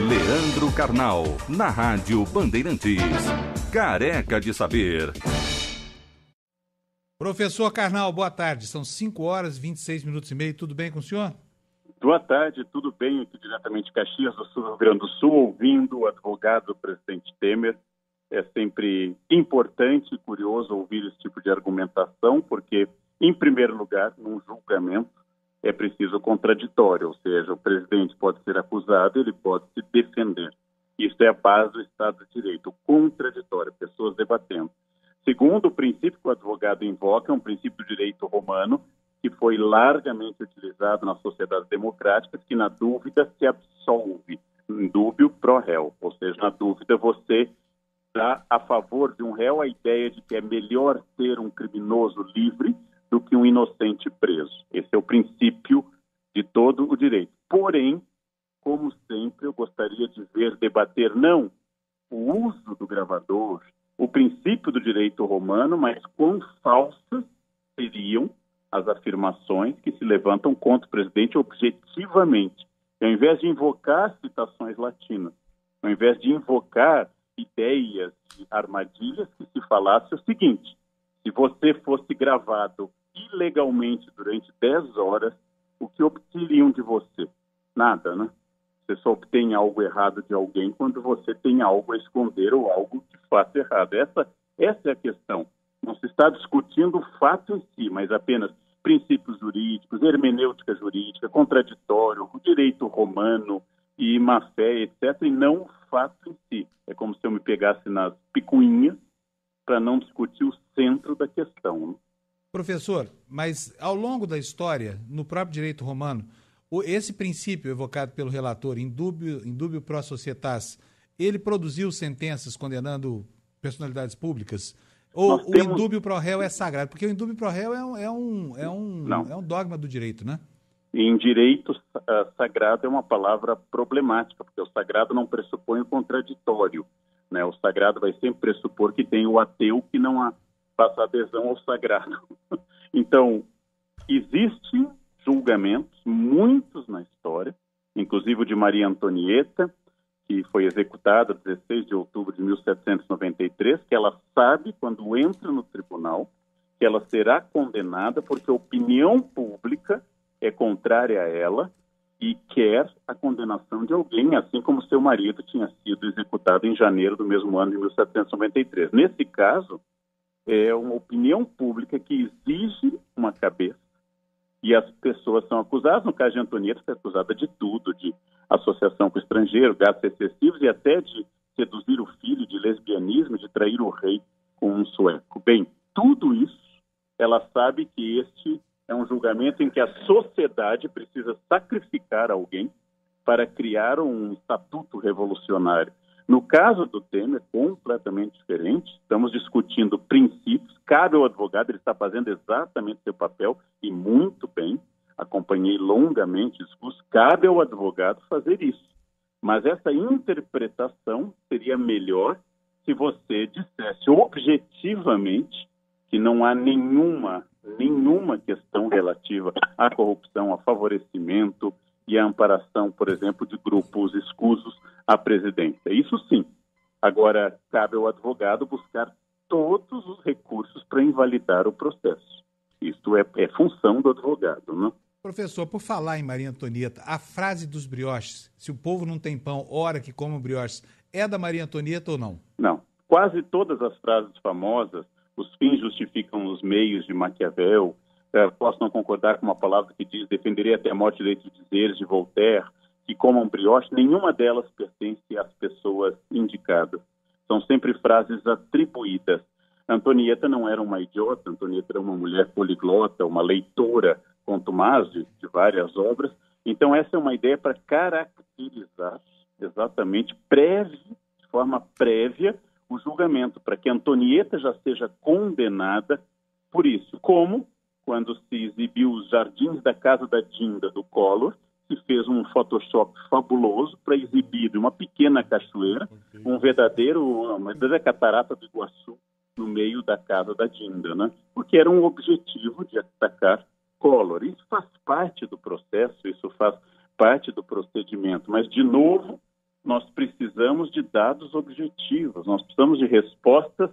Leandro Carnal, na Rádio Bandeirantes. Careca de Saber. Professor Carnal, boa tarde. São 5 horas e 26 minutos e meio. Tudo bem com o senhor? Boa tarde, tudo bem? Aqui diretamente de Caxias do Sul, Rio Grande do Sul, ouvindo o advogado do presidente Temer. É sempre importante e curioso ouvir esse tipo de argumentação, porque, em primeiro lugar, num julgamento, é preciso contraditório, ou seja, o presidente pode ser acusado, ele pode se defender. Isso é a base do Estado de Direito, o contraditório, pessoas debatendo. Segundo, o princípio que o advogado invoca é um princípio do direito romano, que foi largamente utilizado nas sociedades democráticas, que na dúvida se absolve, in dúbio pro réu, ou seja, na dúvida você dá a favor de um réu a ideia de que é melhor ter um criminoso livre do que um inocente preso. Esse é o princípio de todo o direito. Porém, como sempre, eu gostaria de ver debater não o uso do gravador, o princípio do direito romano, mas quão falsas seriam as afirmações que se levantam contra o presidente objetivamente. E ao invés de invocar citações latinas, ao invés de invocar ideias de armadilhas, que se falasse o seguinte: se você fosse gravado ilegalmente durante 10 horas, o que obteriam de você? Nada, né? Você só obtém algo errado de alguém quando você tem algo a esconder ou algo de fato errado. Essa é a questão. Não se está discutindo o fato em si, mas apenas princípios jurídicos, hermenêutica jurídica, contraditório, o direito romano e má-fé, etc., e não o fato em si. É como se eu me pegasse nas picuinhas para não discutir o centro da questão, né? Professor, mas ao longo da história, no próprio direito romano, esse princípio evocado pelo relator, in dubio pro societas, ele produziu sentenças condenando personalidades públicas? Ou o in dubio pro réu é sagrado? Porque o in dubio pro réu é um dogma do direito, né? Em direito, sagrado é uma palavra problemática, porque o sagrado não pressupõe o contraditório, né? O sagrado vai sempre pressupor que tem o ateu que não faça adesão ao sagrado. Então, existem julgamentos, muitos na história, inclusive o de Maria Antonieta, que foi executada 16 de outubro de 1793, que ela sabe, quando entra no tribunal, que ela será condenada porque a opinião pública é contrária a ela e quer a condenação de alguém, assim como seu marido tinha sido executado em janeiro do mesmo ano de 1793. Nesse caso, é uma opinião pública que exige uma cabeça e as pessoas são acusadas. No caso de Antonieta, foi acusada de tudo, de associação com o estrangeiro, gastos excessivos e até de seduzir o filho, de lesbianismo, de trair o rei com um sueco. Bem, tudo isso, ela sabe que este é um julgamento em que a sociedade precisa sacrificar alguém para criar um estatuto revolucionário. No caso do Temer, completamente diferente, estamos discutindo princípios, cabe ao advogado, ele está fazendo exatamente seu papel, e muito bem, acompanhei longamente o discurso, cabe ao advogado fazer isso. Mas essa interpretação seria melhor se você dissesse objetivamente que não há nenhuma questão relativa à corrupção, a favorecimento e à amparação, por exemplo, de grupos escusos à presidência. Isso sim. Agora, cabe ao advogado buscar todos os recursos para invalidar o processo. Isto é função do advogado, né? Professor, por falar em Maria Antonieta, a frase dos brioches, se o povo não tem pão, ora que come brioches, é da Maria Antonieta ou não? Não. Quase todas as frases famosas, os fins justificam os meios de Maquiavel, posso não concordar com uma palavra que diz defenderei até a morte o direito de dizeres, de Voltaire, que comam brioche, nenhuma delas pertence às pessoas indicadas. São sempre frases atribuídas. Antonieta não era uma idiota, Antonieta era uma mulher poliglota, uma leitora contumaz de várias obras. Então essa é uma ideia para caracterizar exatamente, de forma prévia, o julgamento, para que Antonieta já seja condenada por isso. Como quando se exibiu os jardins da casa da Dinda, do Collor, se fez um Photoshop fabuloso para exibir uma pequena cachoeira, uma verdadeira catarata do Iguaçu no meio da casa da Dinda, né? Porque era um objetivo de atacar Collor. Isso faz parte do processo, isso faz parte do procedimento, mas, de novo, nós precisamos de dados objetivos, nós precisamos de respostas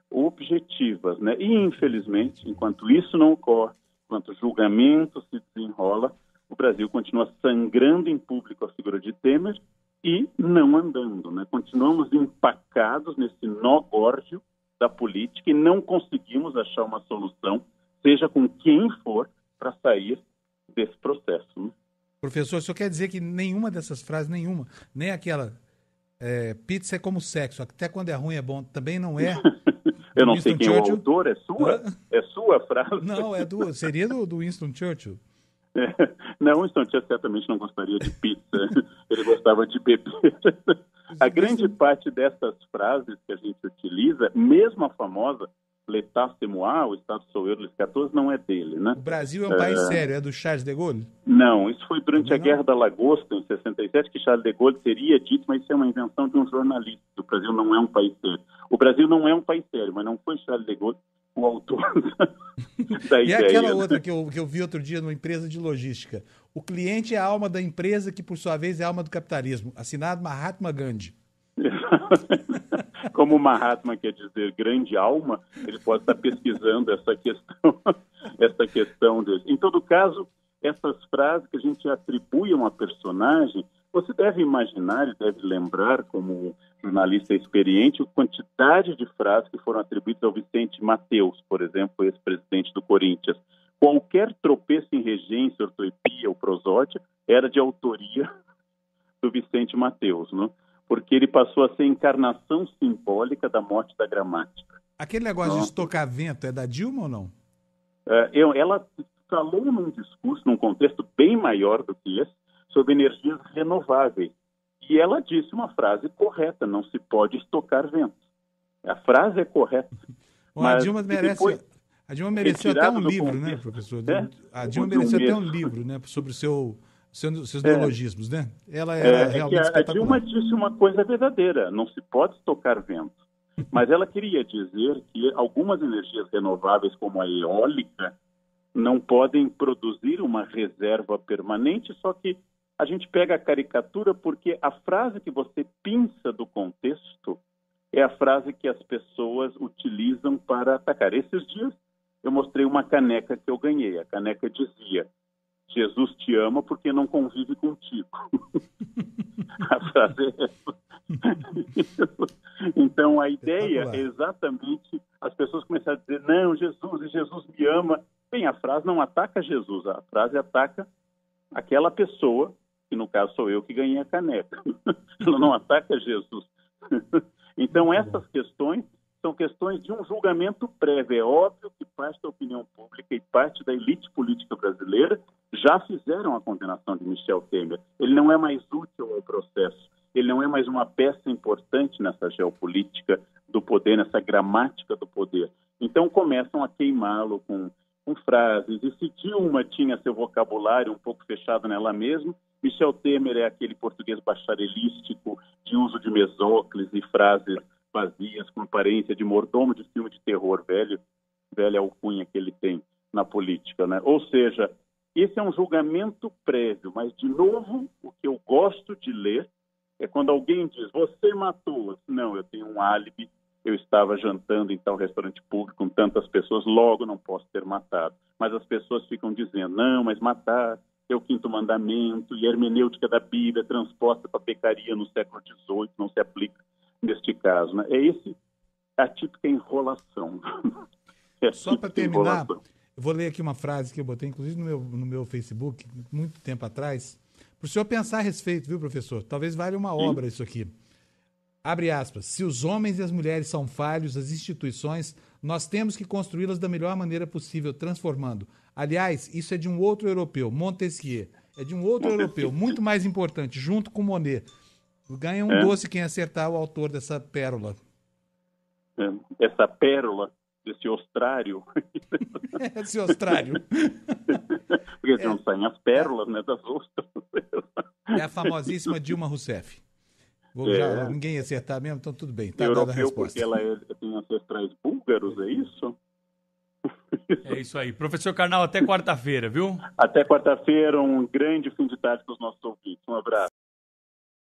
objetivas, né? E, infelizmente, enquanto isso não ocorre, enquanto o julgamento se desenrola, o Brasil continua sangrando em público a figura de Temer e não andando, né? Continuamos empacados nesse nó górdio da política e não conseguimos achar uma solução, seja com quem for, para sair desse processo, né? Professor, o senhor quer dizer que nenhuma dessas frases, nem aquela pizza é como sexo, até quando é ruim é bom, também não é? Eu não sei quem é o autor, é sua? É sua frase? Não, seria do Winston Churchill. Não, Winston Churchill certamente não gostaria de pizza, ele gostava de beber. A grande parte dessas frases que a gente utiliza, mesmo a famosa L'État c'est moi, o Estado sou eu, Luís XIV, não é dele, né? O Brasil é um país sério, é do Charles de Gaulle? Não, isso foi durante a Guerra da Lagosta, em 67, que Charles de Gaulle teria dito, mas isso é uma invenção de um jornalista. O Brasil não é um país sério. O Brasil não é um país sério, mas não foi Charles de Gaulle o autor da ideia. E aquela outra que eu vi outro dia numa empresa de logística. O cliente é a alma da empresa, que por sua vez é a alma do capitalismo. Assinado Mahatma Gandhi. Como o Mahatma quer dizer grande alma, ele pode estar pesquisando essa questão dele. Em todo caso, essas frases que a gente atribui a uma personagem, você deve imaginar e deve lembrar, como jornalista experiente, a quantidade de frases que foram atribuídas ao Vicente Mateus, por exemplo, ex-presidente do Corinthians. Qualquer tropeço em regência, ortoepia ou prosódia era de autoria do Vicente Mateus, né? Porque ele passou a ser encarnação simbólica da morte da gramática. Aquele negócio de estocar vento é da Dilma ou não? Ela falou num discurso, num contexto bem maior do que esse, sobre energias renováveis. E ela disse uma frase correta, não se pode estocar vento. A frase é correta. A Dilma mereceu até um livro, né, professor? A Dilma mereceu até um livro, né, sobre seus neologismos, né? Ela era realmente espetacular. A Dilma disse uma coisa verdadeira, não se pode estocar vento. Mas ela queria dizer que algumas energias renováveis, como a eólica, não podem produzir uma reserva permanente, só que a gente pega a caricatura porque a frase que você pinça do contexto é a frase que as pessoas utilizam para atacar. Esses dias eu mostrei uma caneca que eu ganhei. A caneca dizia: Jesus te ama porque não convive contigo. A frase é essa. Então, a ideia é exatamente as pessoas começarem a dizer: não, Jesus me ama. Bem, a frase não ataca Jesus, a frase ataca aquela pessoa, que no caso sou eu que ganhei a caneca. Ela não ataca Jesus. Então, essas questões são questões de um julgamento prévio. É óbvio que parte da opinião pública e parte da elite política brasileira já fizeram a condenação de Michel Temer. Ele não é mais útil ao processo. Ele não é mais uma peça importante nessa geopolítica do poder, nessa gramática do poder. Então começam a queimá-lo com frases. E se Dilma tinha seu vocabulário um pouco fechado nela mesma, Michel Temer é aquele português bacharelístico de uso de mesóclise e frases vazias, com aparência de mordomo de filme de terror, velha alcunha que ele tem na política, né? Ou seja, esse é um julgamento prévio, mas, de novo, o que eu gosto de ler é quando alguém diz: você matou. Não, eu tenho um álibi, eu estava jantando em tal restaurante público com tantas pessoas, logo não posso ter matado. Mas as pessoas ficam dizendo: não, mas matar é o quinto mandamento, e a hermenêutica da Bíblia transposta para a pecaria no século XVIII, não se aplica neste caso, né? É a típica enrolação. Só para terminar, eu vou ler aqui uma frase que eu botei, inclusive, no meu Facebook, muito tempo atrás, para o senhor pensar a respeito, viu, professor? Talvez valha uma obra isso aqui. Abre aspas: se os homens e as mulheres são falhos, as instituições, nós temos que construí-las da melhor maneira possível, transformando. Aliás, isso é de um outro europeu, Montesquieu. É de um outro europeu, muito mais importante, junto com Monet. Ganha um doce quem acertar o autor dessa pérola. Essa pérola, desse ostrário. Esse ostrário. Porque não saem as pérolas, né, das ostras. É a famosíssima Dilma Rousseff. Ninguém ia acertar mesmo, então tudo bem. Tá europeu, dada a resposta. Porque ela tem ancestrais búlgaros, é isso? É isso aí. Professor Karnal, até quarta-feira, viu? Até quarta-feira, um grande fim de tarde para os nossos ouvintes. Um abraço.